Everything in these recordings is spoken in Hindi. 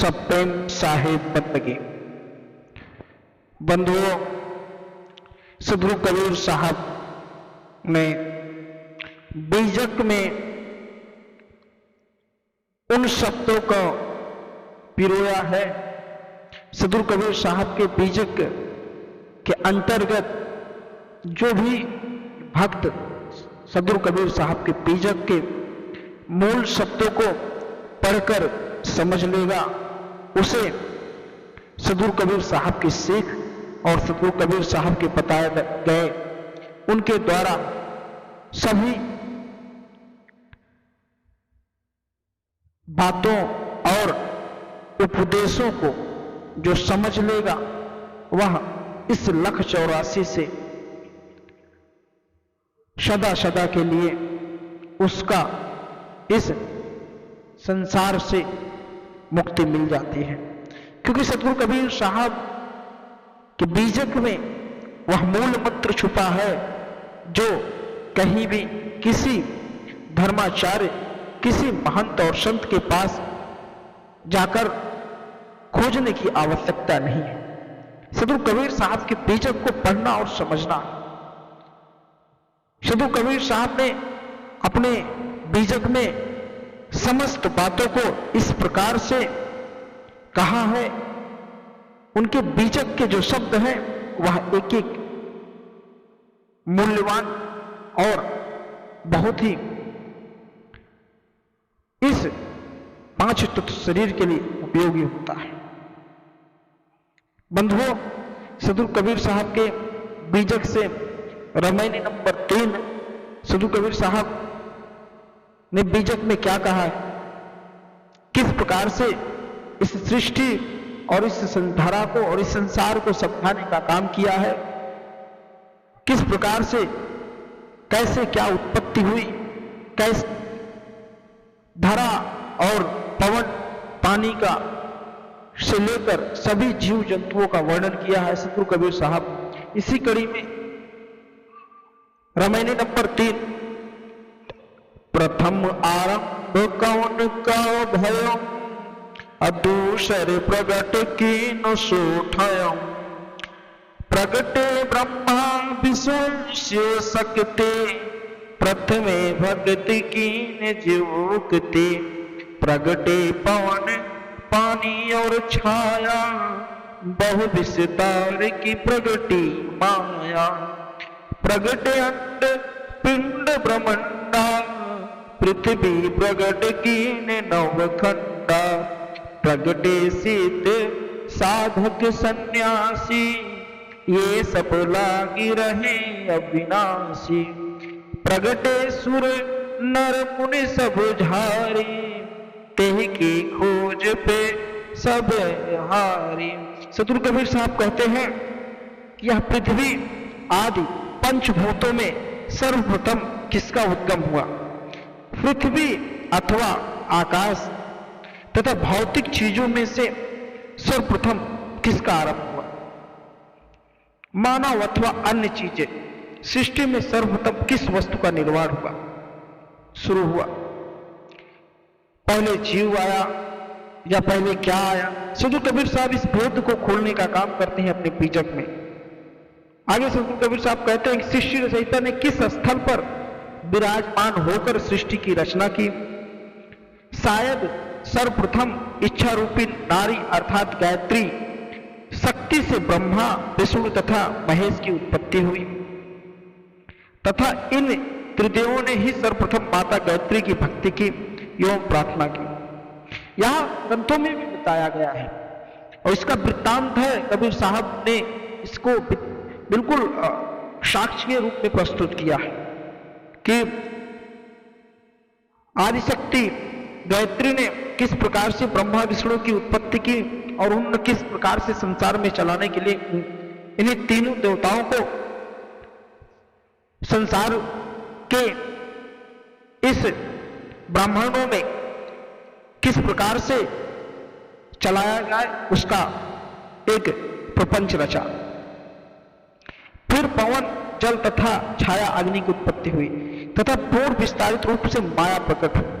सप्रेम साहिब बंदगी। बंधुओं, सदगुरु कबीर साहब ने बीजक में उन शब्दों को पिरोया है। सदगुरु कबीर साहब के बीजक के अंतर्गत जो भी भक्त सदगुरु कबीर साहब के बीजक के मूल शब्दों को पढ़कर समझ लेगा, उसे सदगुरु कबीर साहब की सीख और सदगुरु कबीर साहब के बताए गए उनके द्वारा सभी बातों और उपदेशों को जो समझ लेगा, वह इस 1,84,000 से सदा सदा के लिए उसका इस संसार से मुक्ति मिल जाती है। क्योंकि सदगुरु कबीर साहब के बीजक में वह मूल मंत्र छुपा है जो कहीं भी किसी धर्माचार्य, किसी महंत और संत के पास जाकर खोजने की आवश्यकता नहीं है। सदगुरु कबीर साहब के बीजक को पढ़ना और समझना। सदगुरु कबीर साहब ने अपने बीजक में समस्त बातों को इस प्रकार से कहा है। उनके बीजक के जो शब्द हैं वह एक एक मूल्यवान और बहुत ही इस 5 तत्व शरीर के लिए उपयोगी होता है। बंधुओं, सदगुरु कबीर साहब के बीजक से रामायणी नंबर 3 सदगुरु कबीर साहब ने बीजक में क्या कहा है, किस प्रकार से इस सृष्टि और इस संधारा को और इस संसार को समझाने का काम किया है, किस प्रकार से कैसे क्या उत्पत्ति हुई, कैसे धरा और पवन पानी का से लेकर सभी जीव जंतुओं का वर्णन किया है सदगुरु कबीर साहब। इसी कड़ी में रामायणी नंबर 3 प्रथम आरंभ कौन का भयो अदूसर प्रगट कीन सोठयम प्रगटे ब्रह्मा विष्णु शिव शक्ति प्रथमे भक्ति कीन जीवोक्ति प्रगटे पवन पानी और छाया बहु विस्तार की प्रगति माया प्रगटे अंड पिंड ब्रह्मंडा पृथ्वी प्रगट कीन नवखंडा प्रगटे सिद्ध साधक सन्यासी ये सब लागी रहे अविनाशी प्रगटे सुर नर मुनि सब झारी तेह की खोज पे सब हारी। सदगुरु कबीर साहब कहते हैं कि यह पृथ्वी आदि पंचभूतों में सर्वप्रथम किसका उद्गम हुआ? पृथ्वी अथवा आकाश तथा भौतिक चीजों में से सर्वप्रथम किसका आरंभ हुआ? मानव अथवा अन्य चीजें सृष्टि में सर्वप्रथम किस वस्तु का निर्माण हुआ, शुरू हुआ? पहले जीव आया या पहले क्या आया? सदगुरु कबीर साहब इस भेद को खोलने का काम करते हैं अपने बीजक में। आगे सदगुरु कबीर साहब कहते हैं कि सृष्टि रचयिता ने किस स्थल पर विराजमान होकर सृष्टि की रचना की? शायद सर्वप्रथम इच्छा रूपी नारी अर्थात गायत्री शक्ति से ब्रह्मा विष्णु तथा महेश की उत्पत्ति हुई तथा इन त्रिदेवों ने ही सर्वप्रथम माता गायत्री की भक्ति की एवं प्रार्थना की। यहां ग्रंथों में भी बताया गया है और इसका वृत्तांत है कबीर साहब ने इसको बिल्कुल साक्ष्य के रूप में प्रस्तुत किया है कि आदिशक्ति गायत्री ने किस प्रकार से ब्रह्मा विष्णु की उत्पत्ति की और उन्होंने किस प्रकार से संसार में चलाने के लिए इन्हीं तीनों देवताओं को संसार के इस ब्राह्मणों में किस प्रकार से चलाया जाए उसका एक प्रपंच रचा। फिर पवन जल तथा छाया अग्नि की उत्पत्ति हुई तथा पूर्ण विस्तारित रूप से माया प्रकट हुई।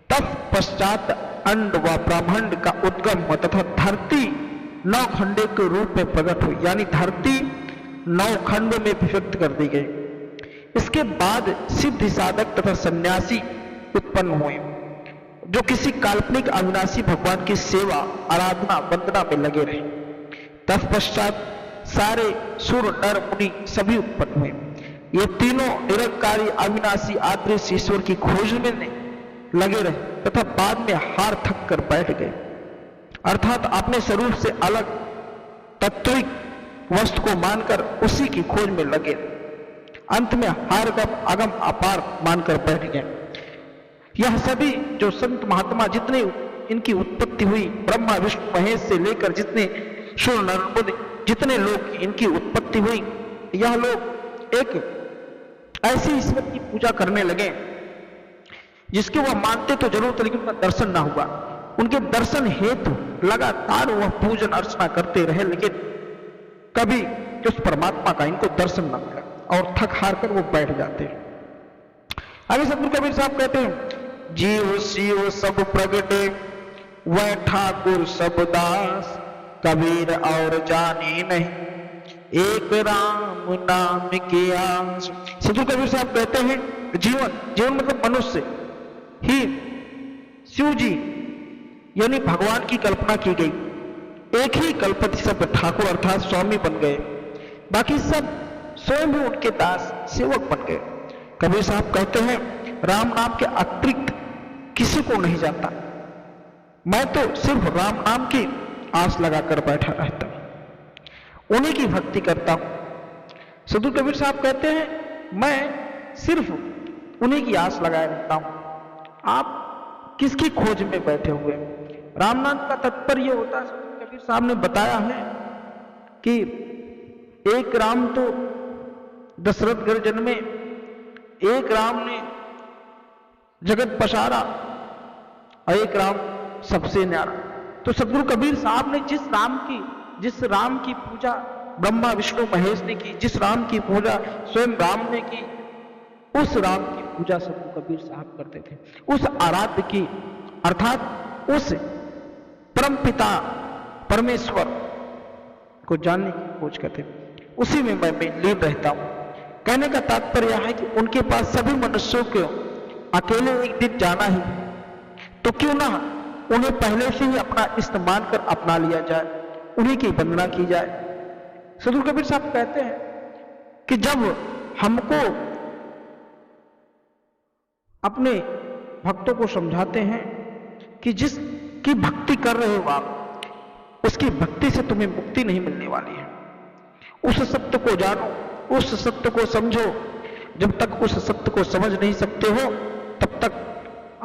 तत्पश्चात अंड व ब्रह्मांड का उद्गम हुआ तथा धरती 9 खंडों के रूप में प्रकट हुई, यानी धरती 9 खंडों में विभक्त कर दी गई। इसके बाद सिद्ध साधक तथा सन्यासी उत्पन्न हुए जो किसी काल्पनिक अविनाशी भगवान की सेवा, आराधना, वंदना में लगे रहे। तत्पश्चात सारे सुर, नर, मुनि सभी उत्पन्न हुए। ये तीनों निरंकारी, अविनाशी, आदृश्य ईश्वर की खोज में लगे रहे तथा बाद में हार थक कर बैठ गए, अर्थात अपने स्वरूप से अलग तत्विक वस्तु को मानकर उसी की खोज में लगे। अंत में हार गम अगम अपार मानकर बैठ गए। यह सभी जो संत महात्मा जितने इनकी उत्पत्ति हुई, ब्रह्मा विष्णु महेश से लेकर जितने सुर नर मुनि जितने लोग इनकी उत्पत्ति हुई, यह लोग एक ऐसे ईश्वर की पूजा करने लगे जिसके वह मानते तो जरूर थे लेकिन उनका दर्शन ना हुआ। उनके दर्शन हेतु लगातार वह पूजन अर्चना करते रहे, लेकिन कभी उस परमात्मा का इनको दर्शन न मिला और थक हार कर वो बैठ जाते हैं। आगे सतगुरु कबीर साहब कहते हैं, जीव शिव सब प्रगटे वह ठाकुर सब दास, कबीर और जाने नहीं एक राम नाम की आस। सतगुरु कबीर साहब कहते हैं जीवन मतलब मनुष्य ही शिव जी यानी भगवान की कल्पना की गई। एक ही कल्पति सब ठाकुर अर्थात स्वामी बन गए, बाकी सब स्वयं ही उनके दास सेवक बन गए। कबीर साहब कहते हैं राम नाम के अतिरिक्त किसी को नहीं जानता, मैं तो सिर्फ राम नाम की आस लगाकर बैठा रहता हूं, उन्हीं की भक्ति करता हूं। सतगुरु कबीर साहब कहते हैं मैं सिर्फ उन्हीं की आस लगाए रहता हूं। आप किसकी खोज में बैठे हुए? राम नाम का तात्पर्य होता है, सतगुरु कबीर साहब ने बताया है कि एक राम तो दशरथ घर जन्मे, एक राम ने जगत पसारा और एक राम सबसे न्यारा। तो सतगुरु कबीर साहब ने जिस राम की पूजा ब्रह्मा विष्णु महेश ने की, जिस राम की पूजा स्वयं राम ने की, उस राम की पूजा सतगुरु कबीर साहब करते थे। उस आराध्य की अर्थात उस परम पिता परमेश्वर को जानने की खोज करते, उसी में मैं लीन रहता हूं। कहने का तात्पर्य है कि उनके पास सभी मनुष्यों को अकेले एक दिन जाना ही, तो क्यों ना उन्हें पहले से ही अपना इष्ट मानकर अपना लिया जाए, उन्हीं की वंदना की जाए। सतगुरु कबीर साहब कहते हैं कि जब हमको अपने भक्तों को समझाते हैं कि जिसकी भक्ति कर रहे हो आप, उसकी भक्ति से तुम्हें मुक्ति नहीं मिलने वाली है। उस सत्य को जानो, उस सत्य को समझो। जब तक उस सत्य को समझ नहीं सकते हो तब तक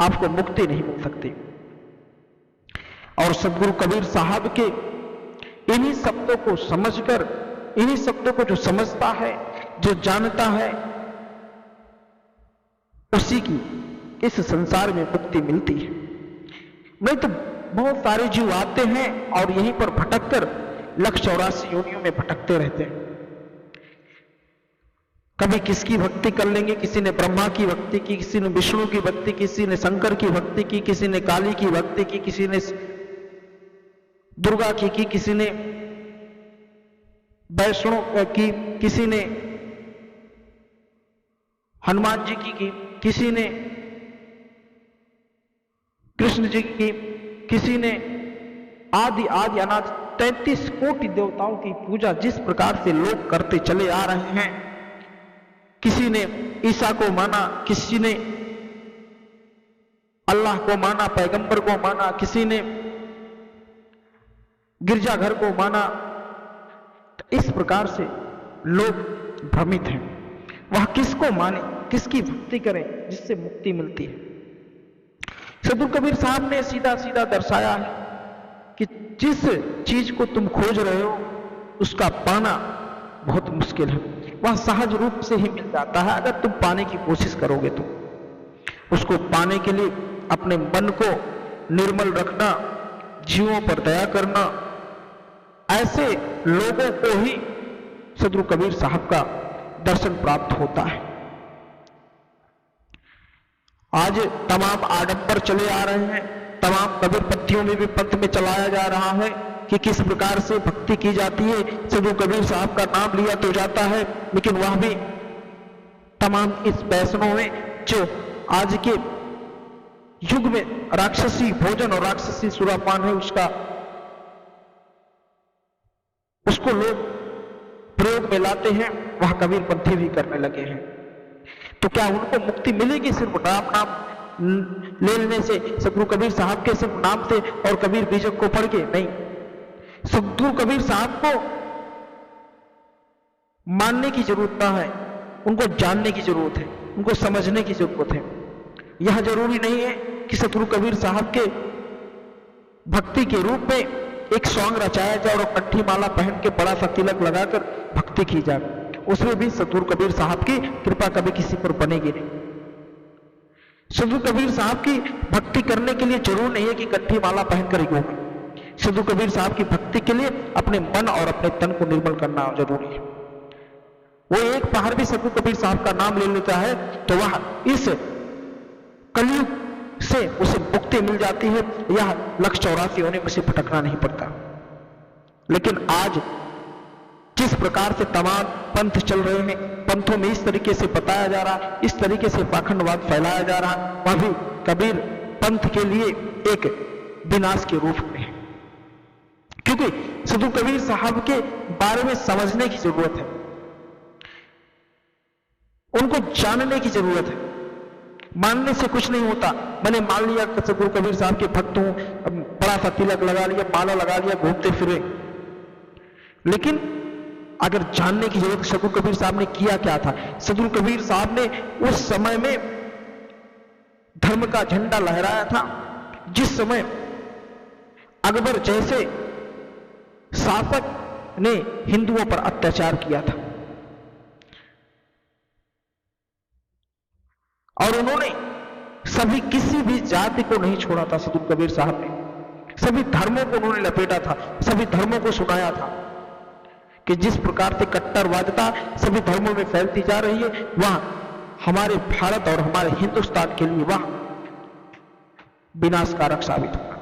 आपको मुक्ति नहीं मिल सकती। और सतगुरु कबीर साहब के इन्हीं शब्दों को समझकर, इन्हीं शब्दों को जो समझता है, जो जानता है, उसी की इस संसार में मुक्ति मिलती है। नहीं तो बहुत सारे जीव आते हैं और यहीं पर भटककर 184 योनियों में भटकते रहते हैं। कभी किसकी भक्ति कर लेंगे, किसी ने ब्रह्मा की भक्ति की, किसी ने विष्णु की भक्ति की, किसी ने शंकर की भक्ति की, किसी ने काली की भक्ति की, किसी ने दुर्गा की, किसी ने वैष्णो की, किसी ने हनुमान जी की, किसी ने कृष्ण जी की, किसी ने आदि आदि अनादि 33 कोटि देवताओं की पूजा जिस प्रकार से लोग करते चले आ रहे हैं। किसी ने ईसा को माना, किसी ने अल्लाह को माना, पैगंबर को माना, किसी ने गिरजाघर को माना। तो इस प्रकार से लोग भ्रमित हैं। वह किसको माने, किसकी भक्ति करें जिससे मुक्ति मिलती है। सतगुरु कबीर साहब ने सीधा सीधा दर्शाया है कि जिस चीज को तुम खोज रहे हो उसका पाना बहुत मुश्किल है, वह सहज रूप से ही मिल जाता है अगर तुम पाने की कोशिश करोगे तो। उसको पाने के लिए अपने मन को निर्मल रखना, जीवों पर दया करना, ऐसे लोगों को ही सतगुरु कबीर साहब का दर्शन प्राप्त होता है। आज तमाम आडंबर चले आ रहे हैं, तमाम कबीरपंथियों में भी पंथ में चलाया जा रहा है कि किस प्रकार से भक्ति की जाती है। सदगुरु कबीर साहब का नाम लिया तो जाता है, लेकिन वह भी तमाम इस वैष्णव में जो आज के युग में राक्षसी भोजन और राक्षसी सुरापान है उसको लोग प्रयोग में लाते हैं, वह कबीरपंथी भी करने लगे हैं। तो क्या उनको मुक्ति मिलेगी सिर्फ राम नाम ले लेने से, सदगुरु कबीर साहब के सिर्फ नाम से और कबीर बीजक को पढ़ के? नहीं, सदगुरु कबीर साहब को मानने की जरूरत ना है, उनको जानने की जरूरत है, उनको समझने की जरूरत है। यह जरूरी नहीं है कि सदगुरु कबीर साहब के भक्ति के रूप में एक सॉन्ग रचाया जाए और कंठी माला पहन के बड़ा सा तिलक लगाकर भक्ति की जाए, उसमें भी सदगुरु कबीर साहब की कृपा कभी किसी पर बनेगी नहीं। सदगुरु कबीर साहब की भक्ति करने के लिए जरूर नहीं है कि कंठी माला पहनकर ही घूमे। सदगुरु कबीर साहब की भक्ति के लिए अपने मन और अपने तन को निर्मल करना जरूरी है। वो एक पहाड़ भी सदगुरु कबीर साहब का नाम ले लेता है तो वह इस कलयुग से उसे मुक्ति मिल जाती है, यह लक्ष्य 84 होने में उसे भटकना नहीं पड़ता। लेकिन आज जिस प्रकार से तमाम पंथ चल रहे हैं, पंथों में इस तरीके से बताया जा रहा, इस तरीके से पाखंडवाद फैलाया जा रहा, वह भी कबीर पंथ के लिए एक विनाश के रूप में है। क्योंकि सदगुरु कबीर साहब के बारे में समझने की जरूरत है, उनको जानने की जरूरत है। मानने से कुछ नहीं होता। मैंने मान लिया सदगुरु कबीर साहब के भक्त हूं, बड़ा सा तिलक लगा लिया, माला लगा लिया, घूमते फिरे, लेकिन अगर जानने की जरूरत, सदगुरु कबीर साहब ने किया क्या था। सदगुरु कबीर साहब ने उस समय में धर्म का झंडा लहराया था जिस समय अकबर जैसे शासक ने हिंदुओं पर अत्याचार किया था, और उन्होंने सभी किसी भी जाति को नहीं छोड़ा था। सदगुरु कबीर साहब ने सभी धर्मों को उन्होंने लपेटा था, सभी धर्मों को सुनाया था कि जिस प्रकार से कट्टरवादिता सभी धर्मों में फैलती जा रही है, वह हमारे भारत और हमारे हिंदुस्तान के लिए वह विनाशकारक साबित होगा।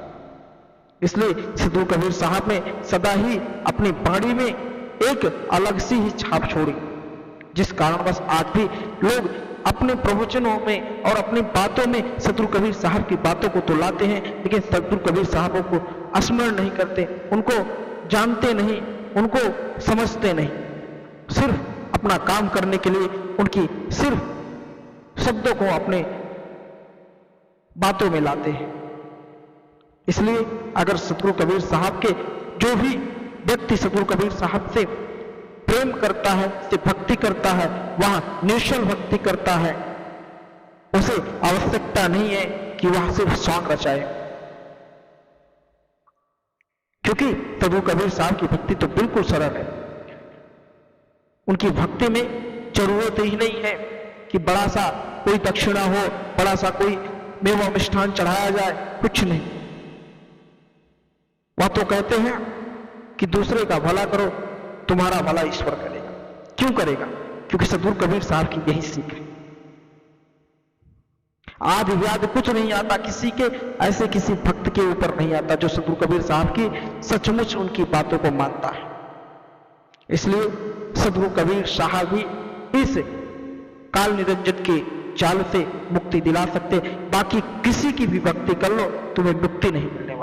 इसलिए सदगुरु कबीर साहब ने सदा ही अपनी वाणी में एक अलग सी ही छाप छोड़ी, जिस कारणवश आज भी लोग अपने प्रवचनों में और अपनी बातों में सदगुरु कबीर साहब की बातों को तो लाते हैं, लेकिन सदगुरु कबीर साहबों को स्मरण नहीं करते, उनको जानते नहीं, उनको समझते नहीं, सिर्फ अपना काम करने के लिए उनकी सिर्फ शब्दों को अपने बातों में लाते हैं। इसलिए अगर सदगुरु कबीर साहब के जो भी व्यक्ति सदगुरु कबीर साहब से प्रेम करता है, से भक्ति करता है, वह निश्चल भक्ति करता है, उसे आवश्यकता नहीं है कि वह सिर्फ सॉन्ग रचाए, क्योंकि सदगुरु कबीर साहब की भक्ति तो बिल्कुल सरल है। उनकी भक्ति में जरूरत ही नहीं है कि बड़ा सा कोई दक्षिणा हो, बड़ा सा कोई मेवा मिष्ठान चढ़ाया जाए, कुछ नहीं। वह तो कहते हैं कि दूसरे का भला करो, तुम्हारा भला ईश्वर करेगा। क्यों करेगा? क्योंकि सदगुरु कबीर साहब की यही सीख है। आज व्याध कुछ नहीं आता किसी के, ऐसे किसी भक्त के ऊपर नहीं आता जो सदगुरु कबीर साहब की सचमुच उनकी बातों को मानता है। इसलिए सदगुरु कबीर साहब ही इस काल निरंजन के जाल से मुक्ति दिला सकते, बाकी किसी की भी भक्ति कर लो तुम्हें मुक्ति नहीं मिलने वाली।